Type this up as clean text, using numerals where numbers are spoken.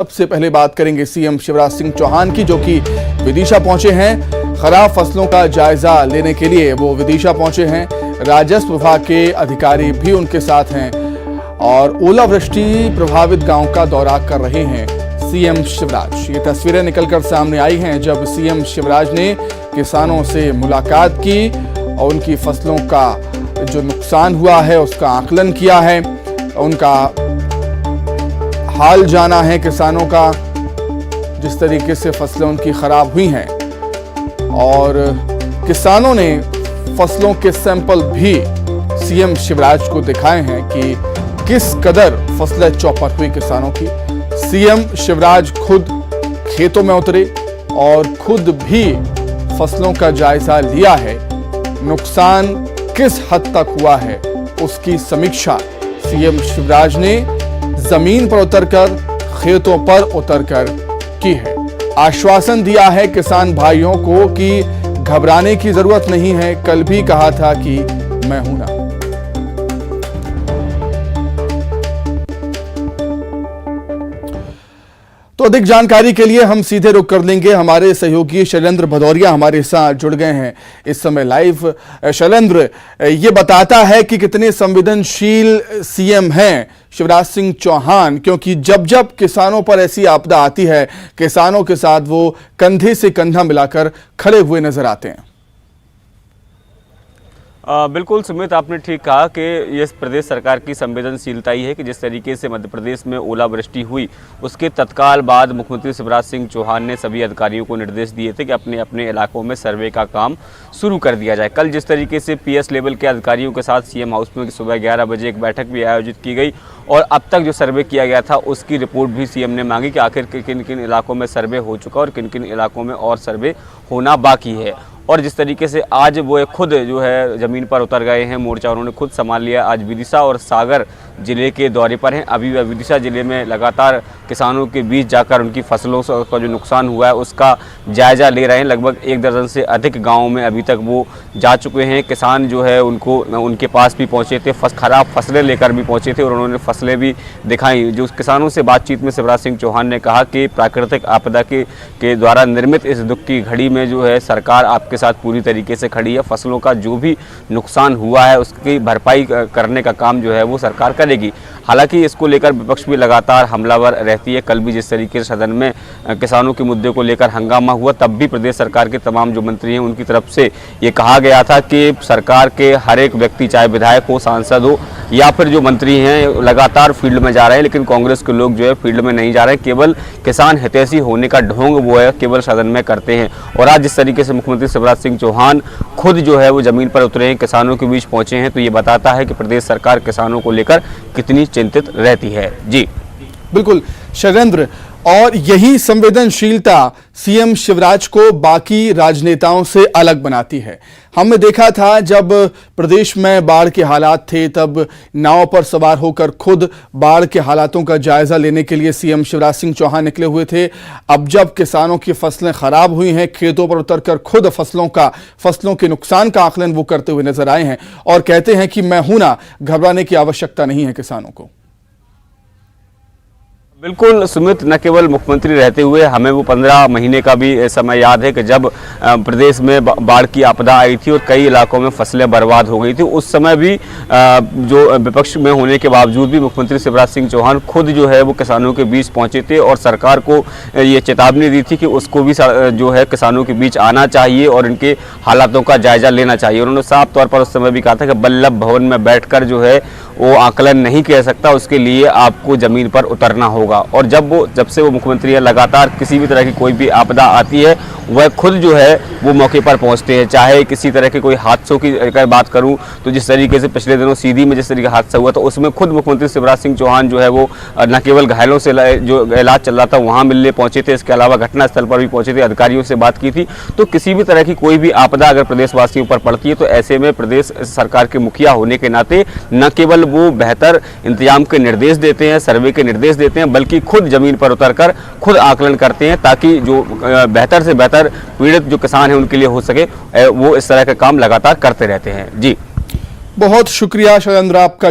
सबसे पहले बात करेंगे सीएम शिवराज सिंह चौहान की, जो कि विदिशा पहुंचे हैं। खराब फसलों का जायजा लेने के लिए वो विदिशा पहुंचे हैं। राजस्व विभाग के अधिकारी भी उनके साथ हैं और ओलावृष्टि प्रभावित गांव का दौरा कर रहे हैं सीएम शिवराज। ये तस्वीरें निकलकर सामने आई हैं जब सीएम शिवराज ने किसानों से मुलाकात की और उनकी फसलों का जो नुकसान हुआ है उसका आकलन किया है, उनका हाल जाना है किसानों का, जिस तरीके से फसलें उनकी खराब हुई हैं। और किसानों ने फसलों के सैंपल भी सीएम शिवराज को दिखाए हैं कि किस कदर फसलें चौपट हुई किसानों की। सीएम शिवराज खुद खेतों में उतरे और खुद भी फसलों का जायजा लिया है। नुकसान किस हद तक हुआ है उसकी समीक्षा सीएम शिवराज ने जमीन पर उतरकर, खेतों पर उतरकर की है। आश्वासन दिया है किसान भाइयों को कि घबराने की जरूरत नहीं है। कल भी कहा था कि मैं हूं ना। तो अधिक जानकारी के लिए हम सीधे रुख कर लेंगे। हमारे सहयोगी शैलेंद्र भदौरिया हमारे साथ जुड़ गए हैं इस समय लाइव। शैलेंद्र, ये बताता है कि कितने संवेदनशील सीएम हैं शिवराज सिंह चौहान, क्योंकि जब जब किसानों पर ऐसी आपदा आती है किसानों के साथ वो कंधे से कंधा मिलाकर खड़े हुए नजर आते हैं। बिल्कुल सुमित, आपने ठीक कहा कि ये प्रदेश सरकार की संवेदनशीलता ही है कि जिस तरीके से मध्य प्रदेश में ओलावृष्टि हुई उसके तत्काल बाद मुख्यमंत्री शिवराज सिंह चौहान ने सभी अधिकारियों को निर्देश दिए थे कि अपने अपने इलाकों में सर्वे का काम शुरू कर दिया जाए। कल जिस तरीके से पीएस लेवल के अधिकारियों के साथ सीएम हाउस में सुबह 11 बजे एक बैठक भी आयोजित की गई और अब तक जो सर्वे किया गया था उसकी रिपोर्ट भी सीएम ने मांगी कि आखिर किन किन इलाकों में सर्वे हो चुका और किन किन इलाकों में और सर्वे होना बाकी है। और जिस तरीके से आज वो खुद जो है ज़मीन पर उतर गए हैं, मोर्चा उन्होंने खुद संभाल लिया। आज विदिशा और सागर ज़िले के दौरे पर हैं। अभी वह विदिशा ज़िले में लगातार किसानों के बीच जाकर उनकी फसलों का जो नुकसान हुआ है उसका जायज़ा ले रहे हैं। लगभग 1 दर्जन से अधिक गाँवों में अभी तक वो जा चुके हैं। किसान जो है उनको उनके पास भी पहुँचे थे, खराब फसलें लेकर भी पहुँचे थे और उन्होंने फसलें भी दिखाई। जो किसानों से बातचीत में शिवराज सिंह चौहान ने कहा कि प्राकृतिक आपदा के द्वारा निर्मित इस दुख की घड़ी में जो है सरकार आपके साथ पूरी तरीके से खड़ी है। फसलों का जो भी नुकसान हुआ है उसकी भरपाई करने का काम जो है वो सरकार करेगी। हालांकि इसको लेकर विपक्ष भी लगातार हमलावर रहती है। कल भी जिस तरीके से सदन में किसानों के मुद्दे को लेकर हंगामा हुआ तब भी प्रदेश सरकार के तमाम जो मंत्री हैं उनकी तरफ से ये कहा गया था कि सरकार के हर एक व्यक्ति, चाहे विधायक हो, सांसद हो या फिर जो मंत्री हैं, लगातार फील्ड में जा रहे हैं, लेकिन कांग्रेस के लोग जो है फील्ड में नहीं जा रहे हैं। केवल किसान हितैषी होने का ढोंग वो है केवल सदन में करते हैं। और आज जिस तरीके से मुख्यमंत्री शिवराज सिंह चौहान खुद जो है वो जमीन पर उतरे हैं, किसानों के बीच पहुंचे हैं, तो ये बताता है कि प्रदेश सरकार किसानों को लेकर कितनी चिंतित रहती है। जी बिल्कुल शैलेंद्र, और यही संवेदनशीलता सीएम शिवराज को बाकी राजनेताओं से अलग बनाती है। हमने देखा था जब प्रदेश में बाढ़ के हालात थे तब नाव पर सवार होकर खुद बाढ़ के हालातों का जायजा लेने के लिए सीएम शिवराज सिंह चौहान निकले हुए थे। अब जब किसानों की फसलें खराब हुई हैं, खेतों पर उतरकर खुद फसलों के नुकसान का आकलन वो करते हुए नजर आए हैं और कहते हैं कि मैं हूं ना, घबराने की आवश्यकता नहीं है किसानों को। बिल्कुल सुमित, न केवल मुख्यमंत्री रहते हुए हमें वो 15 महीने का भी समय याद है कि जब प्रदेश में बाढ़ की आपदा आई थी और कई इलाकों में फसलें बर्बाद हो गई थी। उस समय भी जो विपक्ष में होने के बावजूद भी मुख्यमंत्री शिवराज सिंह चौहान खुद जो है वो किसानों के बीच पहुंचे थे और सरकार को ये चेतावनी दी थी कि उसको भी जो है किसानों के बीच आना चाहिए और इनके हालातों का जायजा लेना चाहिए। उन्होंने साफ तौर पर उस समय भी कहा था कि वल्लभ भवन में बैठकर जो है वो आकलन नहीं किया सकता, उसके लिए आपको ज़मीन पर उतरना होगा। और जब से वो मुख्यमंत्री है, लगातार किसी भी तरह की कोई भी आपदा आती है वह खुद जो है वो मौके पर पहुंचते हैं। चाहे किसी तरह के कोई हादसों की अगर बात करूं तो जिस तरीके से पिछले दिनों सीधी में जिस तरीके का हादसा हुआ तो उसमें खुद मुख्यमंत्री शिवराज सिंह चौहान जो है वो न केवल घायलों से जो इलाज चल रहा था वहाँ मिलने पहुंचे थे, इसके अलावा घटनास्थल पर भी पहुंचे थे, अधिकारियों से बात की थी। तो किसी भी तरह की कोई भी आपदा अगर प्रदेशवासियों पर पड़ती है तो ऐसे में प्रदेश सरकार के मुखिया होने के नाते न केवल वो बेहतर इंतजाम के निर्देश देते हैं, सर्वे के निर्देश देते हैं, बल्कि खुद जमीन पर उतरकर खुद आकलन करते हैं ताकि जो बेहतर से बेहतर पीड़ित जो किसान हैं उनके लिए हो सके। वो इस तरह का काम लगातार करते रहते हैं। जी बहुत शुक्रिया शैलेंद्र आपका।